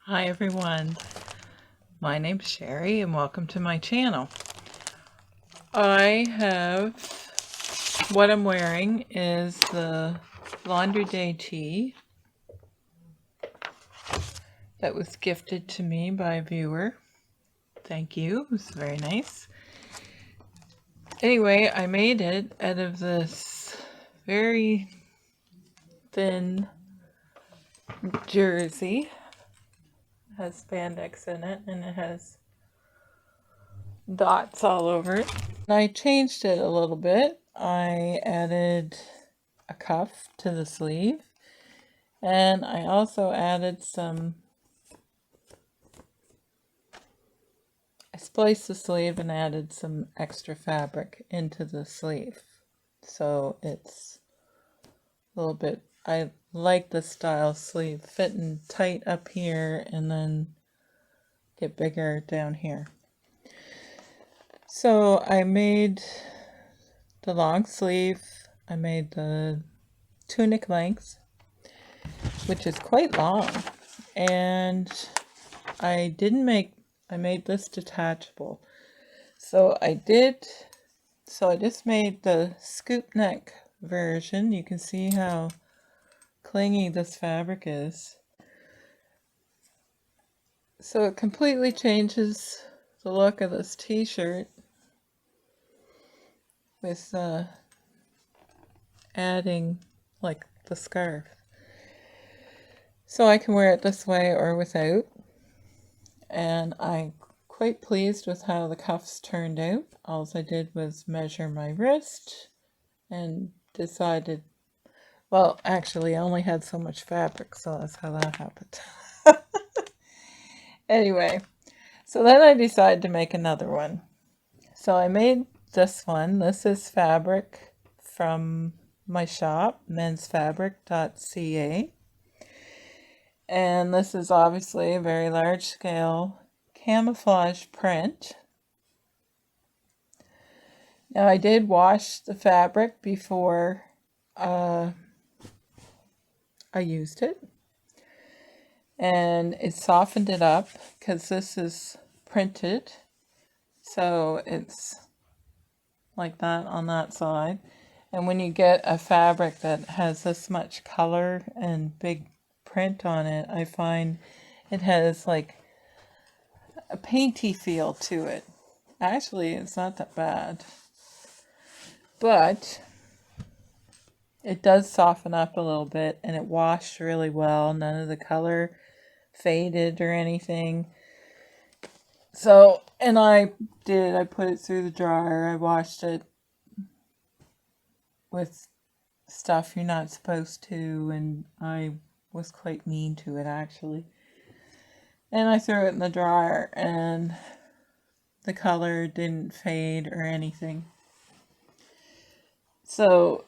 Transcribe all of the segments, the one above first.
Hi everyone, my name's Sherry and welcome to my channel. What I'm wearing is the Laundry Day tee that was gifted to me by a viewer. Thank you, it was very nice. Anyway, I made it out of this very thin jersey. It has spandex in it and it has dots all over it. I changed it a little bit. I added a cuff to the sleeve, and I also added I spliced the sleeve and added some extra fabric into the sleeve. So it's a little bit, I like the style sleeve, fitting tight up here and then get bigger down here. So I made the long sleeve, I made the tunic length, which is quite long, and I made this detachable. So I just made the scoop neck version. You can see how clingy this fabric is. So it completely changes the look of this t-shirt with adding like the scarf. So I can wear it this way or without. And I'm quite pleased with how the cuffs turned out. All I did was measure my wrist and decided, well, actually I only had so much fabric, so that's how that happened. Anyway, so then I decided to make another one. So I made this one. This is fabric from my shop, Menzfabrics.ca. And this is obviously a very large scale camouflage print. Now I did wash the fabric before I used it, and it softened it up because this is printed, so it's like that on that side. And when you get a fabric that has this much color and big print on it, I find it has like a painty feel to it. Actually, it's not that bad, but it does soften up a little bit, and it washed really well. None of the color faded or anything. So, and I put it through the dryer. I washed it with stuff you're not supposed to, and I was quite mean to it actually. And I threw it in the dryer, and the color didn't fade or anything. So,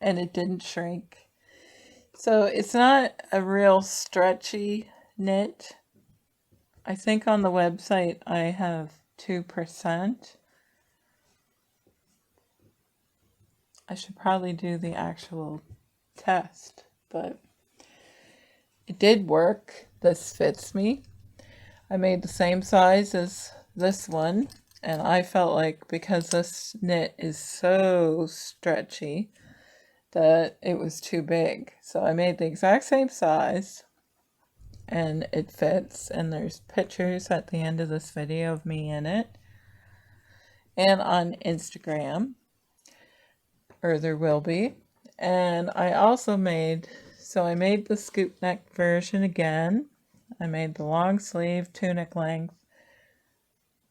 and it didn't shrink. So it's not a real stretchy knit. I think on the website I have 2%. I should probably do the actual test, but it did work. This fits me. I made the same size as this one, and I felt like because this knit is so stretchy that it was too big. So I made the exact same size and it fits, and there's pictures at the end of this video of me in it and on Instagram, or there will be. And I also made the scoop neck version again. I made the long sleeve tunic length,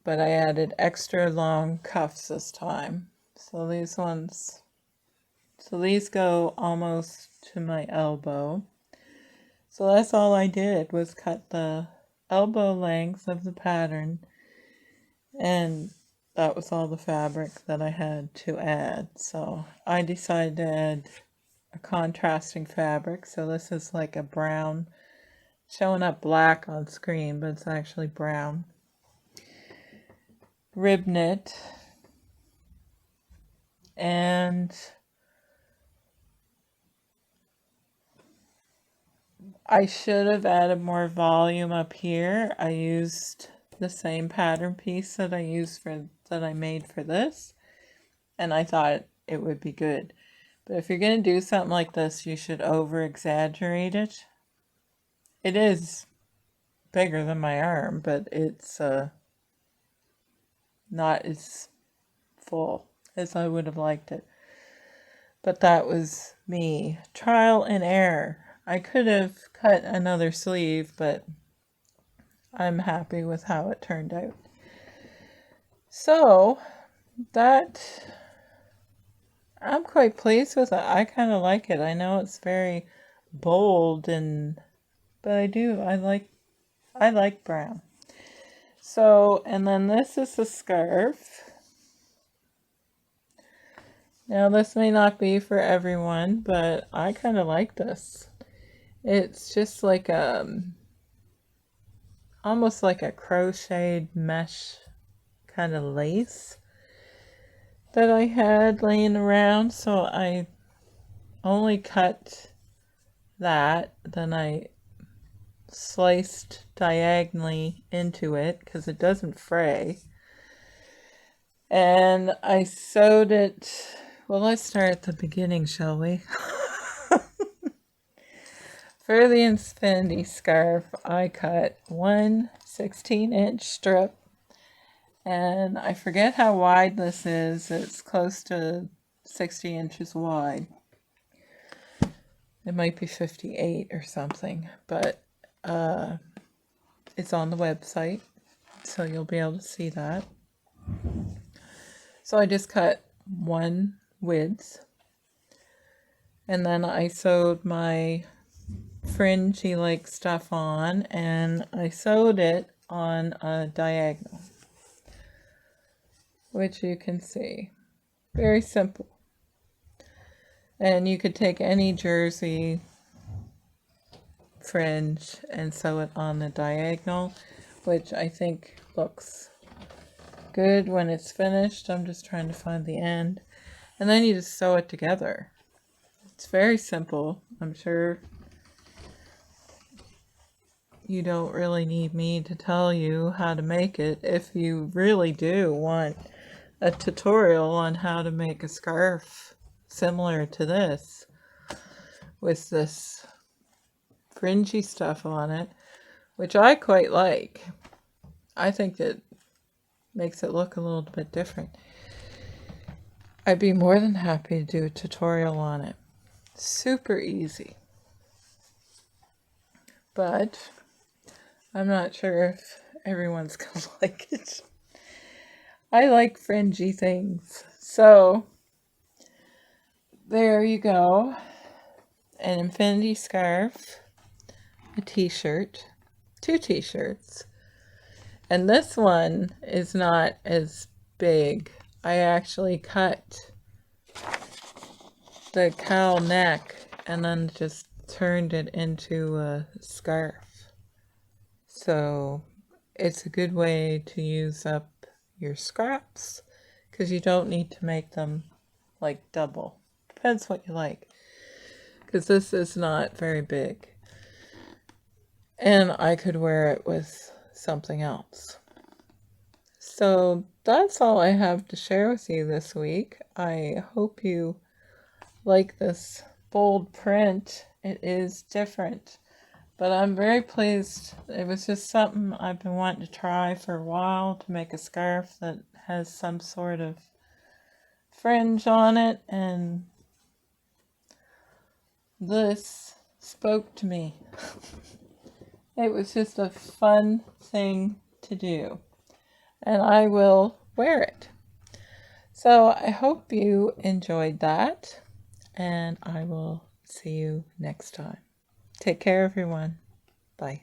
but I added extra long cuffs this time. So these go almost to my elbow. So that's all I did, was cut the elbow length of the pattern, and that was all the fabric that I had to add. So I decided to add a contrasting fabric. So this is like a brown, showing up black on screen, but it's actually brown. Rib knit, and I should have added more volume up here. I used the same pattern piece that I made for this, and I thought it would be good. But if you're going to do something like this, you should over exaggerate it. It is bigger than my arm, but it's not as full as I would have liked it. But that was me. Trial and error. I could have cut another sleeve, but I'm happy with how it turned out. So I'm quite pleased with it. I kind of like it. I know it's very bold, but I like brown. So, and then this is the scarf. Now this may not be for everyone, but I kind of like this. It's just like almost like a crocheted mesh kind of lace that I had laying around, so I only cut that, then I sliced diagonally into it because it doesn't fray, and I sewed it. Well, let's start at the beginning, shall we? For the infinity scarf, I cut one 16-inch strip, and I forget how wide this is. It's close to 60 inches wide. It might be 58 or something, but it's on the website, so you'll be able to see that. So I just cut one width, and then I sewed my fringy like stuff on, and I sewed it on a diagonal, which you can see. Very simple. And you could take any jersey fringe and sew it on the diagonal, which I think looks good when it's finished. I'm just trying to find the end. And then you just sew it together. It's very simple. I'm sure you don't really need me to tell you how to make it. If you really do want a tutorial on how to make a scarf similar to this, with this fringy stuff on it, which I quite like. I think it makes it look a little bit different. I'd be more than happy to do a tutorial on it. Super easy. But I'm not sure if everyone's gonna like it. I like fringy things. So there you go. An infinity scarf, a t-shirt, 2 t-shirts. And this one is not as big. I actually cut the cowl neck and then just turned it into a scarf. So it's a good way to use up your scraps because you don't need to make them like double. Depends what you like, because this is not very big. And I could wear it with something else. So that's all I have to share with you this week. I hope you like this bold print. It is different, but I'm very pleased. It was just something I've been wanting to try for a while, to make a scarf that has some sort of fringe on it, and this spoke to me. It was just a fun thing to do, and I will wear it. So I hope you enjoyed that, and I will see you next time. Take care, everyone. Bye.